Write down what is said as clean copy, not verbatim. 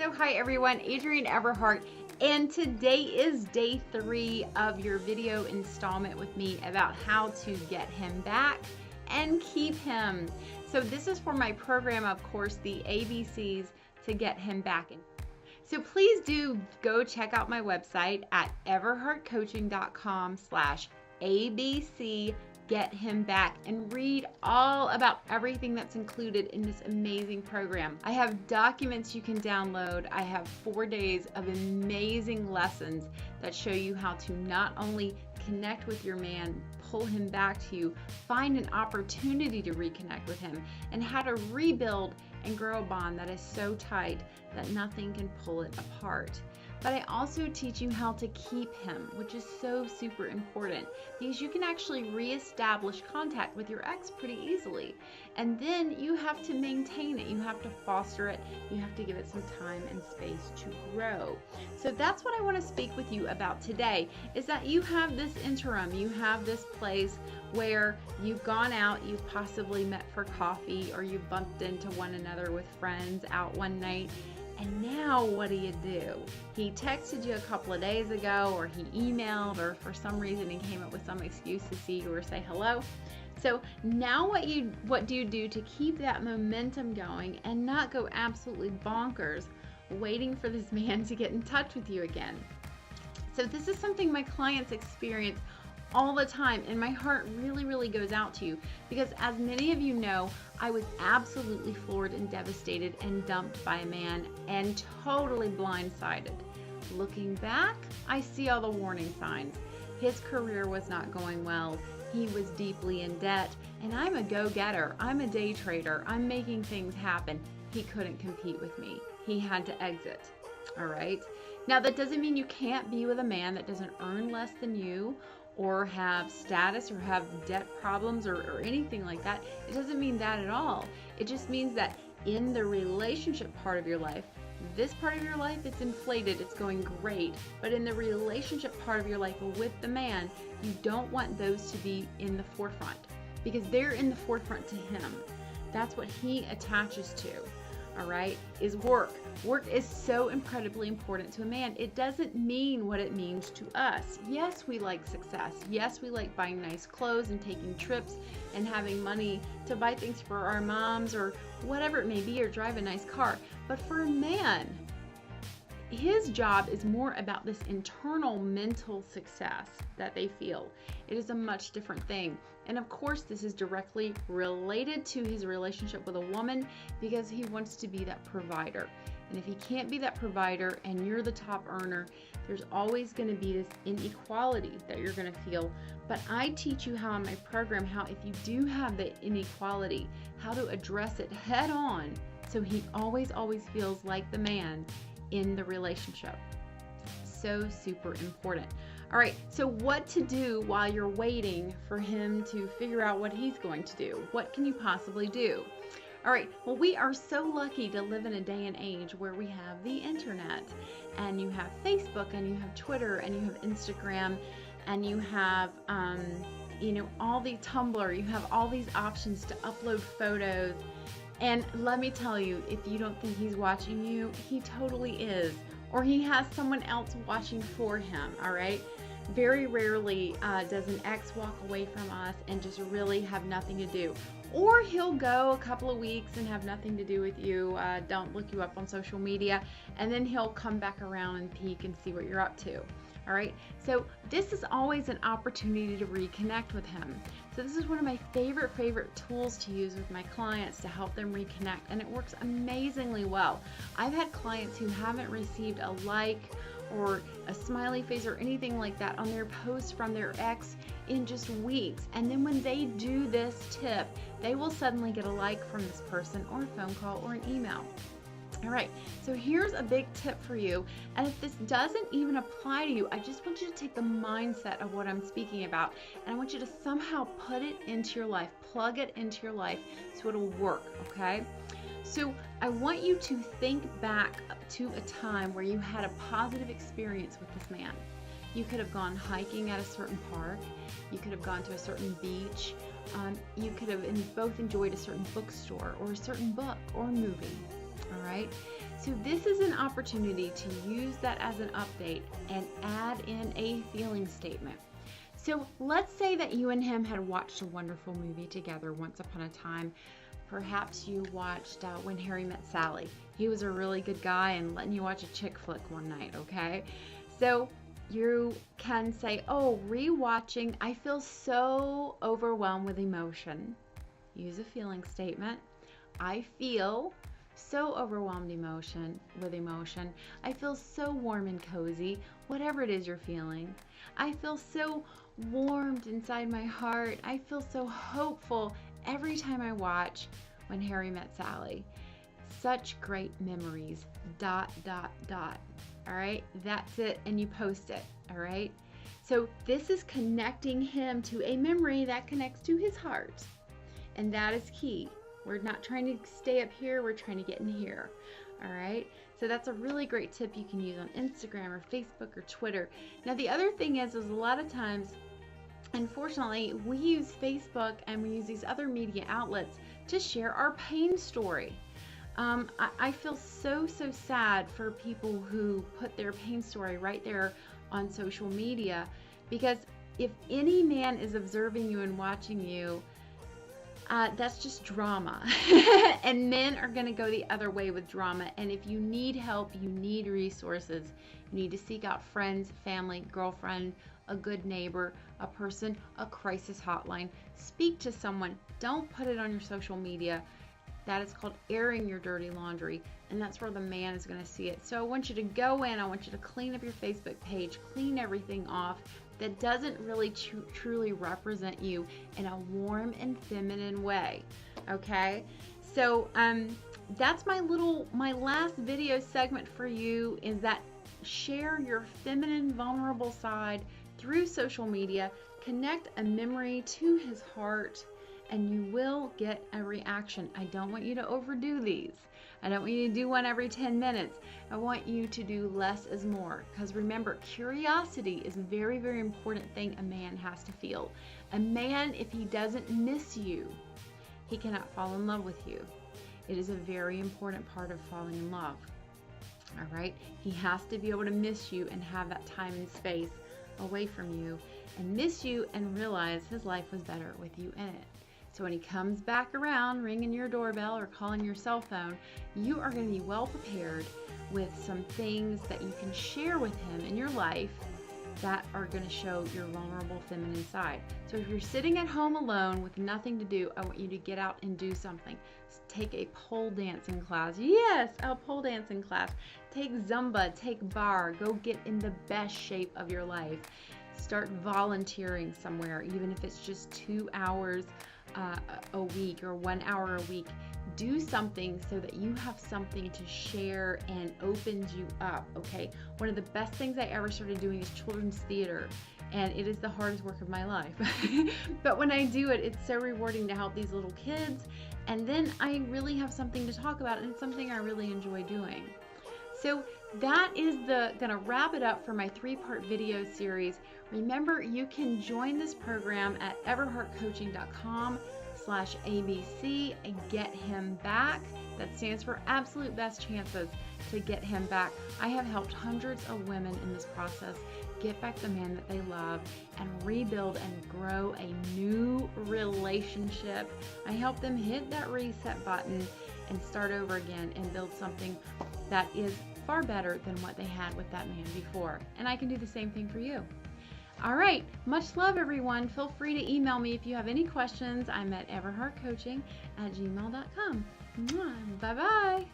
So hi everyone, Adrienne Everheart, and today is day 3 of your video installment with me about how to get him back and keep him. So this is for my program, of course, the ABCs to get him back. So please do go check out my website at everheartcoaching.com/ABC get him back and read all about everything that's included in this amazing program. I have documents you can download. I have 4 days of amazing lessons that show you how to not only connect with your man, pull him back to you, find an opportunity to reconnect with him, and how to rebuild and grow a bond that is so tight that nothing can pull it apart. But I also teach you how to keep him, which is so super important because you can actually reestablish contact with your ex pretty easily. And then you have to maintain it. You have to foster it. You have to give it some time and space to grow. So that's what I want to speak with you about today, is that you have this interim, you have this place where you've gone out, you've possibly met for coffee, or you've bumped into one another with friends out one night. And now what do? He texted you a couple of days ago, or he emailed, or for some reason he came up with some excuse to see you or say hello. So now what do you do to keep that momentum going and not go absolutely bonkers waiting for this man to get in touch with you again? So this is something my clients experience all the time, and my heart really goes out to you because, as many of you know, I was absolutely floored and devastated and dumped by a man and totally blindsided. Looking back, I see all the warning signs. His career was not going well. He was deeply in debt, and I'm a go-getter. I'm a day trader. I'm making things happen. He couldn't compete with me. He had to exit. All right. Now, that doesn't mean you can't be with a man that doesn't earn less than you, or have status, or have debt problems, or anything like that. It doesn't mean that at all. It just means that in the relationship part of your life, this part of your life, it's inflated, it's going great. But in the relationship part of your life with the man, you don't want those to be in the forefront, because they're in the forefront to him. That's what he attaches to. All right, is work. Work is so incredibly important to a man. It doesn't mean what it means to us. Yes, we like success. Yes, we like buying nice clothes and taking trips and having money to buy things for our moms or whatever it may be, or drive a nice car. But for a man, his job is more about this internal mental success that they feel. It is a much different thing. And of course, this is directly related to his relationship with a woman, because he wants to be that provider. And if he can't be that provider and you're the top earner, there's always going to be this inequality that you're going to feel. But I teach you how in my program, how if you do have the inequality, how to address it head on, so he always feels like the man in the relationship. So super important. All right, so what to do while you're waiting for him to figure out what he's going to do? What can you possibly do? All right, well, we are so lucky to live in a day and age where we have the internet, and you have Facebook, and you have Twitter, and you have Instagram, and you have all the Tumblr. You have all these options to upload photos. And let me tell you, if you don't think he's watching you, he totally is. Or he has someone else watching for him, all right? Very rarely does an ex walk away from us and just really have nothing to do. Or he'll go a couple of weeks and have nothing to do with you, don't look you up on social media, and then he'll come back around and peek and see what you're up to. All right, so this is always an opportunity to reconnect with him. So this is one of my favorite tools to use with my clients to help them reconnect, and it works amazingly well. I've had clients who haven't received a like or a smiley face or anything like that on their post from their ex in just weeks, and then when they do this tip, they will suddenly get a like from this person, or a phone call, or an email. All right, so here's a big tip for you, and if this doesn't even apply to you, I just want you to take the mindset of what I'm speaking about, and I want you to somehow put it into your life, plug it into your life so it'll work, okay? So I want you to think back to a time where you had a positive experience with this man. You could have gone hiking at a certain park, you could have gone to a certain beach, you could have both enjoyed a certain bookstore or a certain book or movie. All right, So this is an opportunity to use that as an update and add in a feeling statement. So let's say that you and him had watched a wonderful movie together once upon a time. Perhaps you watched When Harry Met Sally. He was a really good guy and letting you watch a chick flick one night, okay? So you can say, oh, rewatching, I feel so overwhelmed with emotion. Use a feeling statement. I feel so overwhelmed with emotion. I feel so warm and cozy, whatever it is you're feeling. I feel so warmed inside my heart. I feel so hopeful every time I watch When Harry Met Sally. Such great memories, ... All right, that's it, and you post it, all right? So this is connecting him to a memory that connects to his heart, and that is key. We're not trying to stay up here, we're trying to get in here, all right? So that's a really great tip you can use on Instagram or Facebook or Twitter. Now the other thing is a lot of times, unfortunately, we use Facebook and we use these other media outlets to share our pain story. I feel so sad for people who put their pain story right there on social media, because if any man is observing you and watching you, that's just drama. And men are going to go the other way with drama. And if you need help, you need resources. You need to seek out friends, family, girlfriend, a good neighbor, a person, a crisis hotline. Speak to someone. Don't put it on your social media. That is called airing your dirty laundry, and that's where the man is going to see it. So I want you to go in, I want you to clean up your Facebook page, clean everything off that doesn't really truly represent you in a warm and feminine way, okay? So that's my last video segment for you, is that share your feminine, vulnerable side through social media, connect a memory to his heart, and you will get a reaction. I don't want you to overdo these. I don't want you to do one every 10 minutes. I want you to do less is more. Because remember, curiosity is a very, very important thing a man has to feel. A man, if he doesn't miss you, he cannot fall in love with you. It is a very important part of falling in love. All right? He has to be able to miss you and have that time and space away from you, and miss you and realize his life was better with you in it. So when he comes back around, ringing your doorbell or calling your cell phone, you are going to be well prepared with some things that you can share with him in your life that are going to show your vulnerable feminine side. So if you're sitting at home alone with nothing to do, I want you to get out and do something. Take a pole dancing class. Yes, a pole dancing class. Take Zumba, take bar. Go get in the best shape of your life. Start volunteering somewhere, even if it's just 2 hours a week or 1 hour a week. Do something so that you have something to share and opens you up, okay? One of the best things I ever started doing is children's theater, and it is the hardest work of my life. But when I do it, it's so rewarding to help these little kids, and then I really have something to talk about, and it's something I really enjoy doing. So that is gonna wrap it up for my 3-part video series. Remember, you can join this program at everheartcoaching.com/ABC and get him back. That stands for Absolute Best Chances to Get Him Back. I have helped hundreds of women in this process get back the man that they love and rebuild and grow a new relationship. I help them hit that reset button and start over again and build something that is far better than what they had with that man before. And I can do the same thing for you. All right, much love, everyone. Feel free to email me if you have any questions. I'm at everheartcoaching@gmail.com. Bye-bye.